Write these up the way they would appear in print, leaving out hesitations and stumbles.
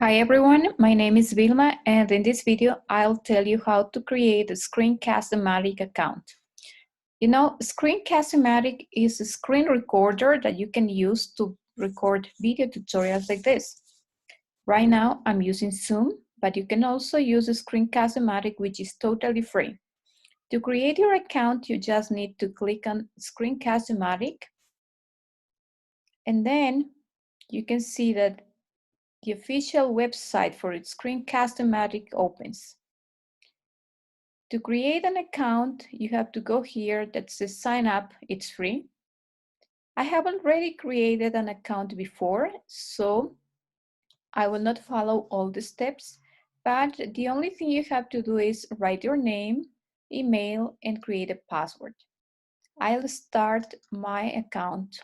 Hi everyone, my name is Vilma and in this video I'll tell you how to create a screencast-o-matic account. You know, screencast-o-matic is a screen recorder that you can use to record video tutorials like this. Right now I'm using Zoom, but you can also use a screencast-o-matic, which is totally free. To create your account, you just need to click on screencast-o-matic, and then you can see that the official website for its screencast-o-matic opens. To create an account, you have to go here that says sign up, it's free. I have already created an account before, so I will not follow all the steps, but the only thing you have to do is write your name, email, and create a password. I'll start my account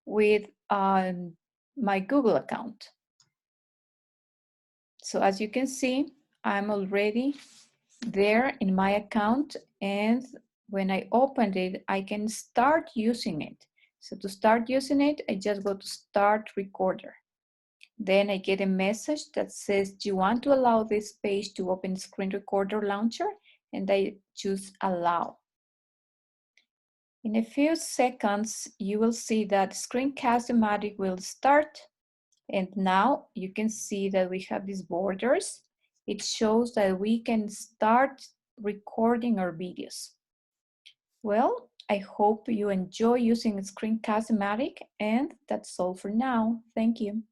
with my Google account. So as you can see, I'm already there in my account, and when I opened it, I can start using it. So to start using it, I just go to Start Recorder. Then I get a message that says, do you want to allow this page to open Screen Recorder Launcher? And I choose Allow. In a few seconds, you will see that screencast-o-matic will start. And now you can see that we have these borders. It shows that we can start recording our videos. Well, I hope you enjoy using screencast-o-matic, and that's all for now. Thank you.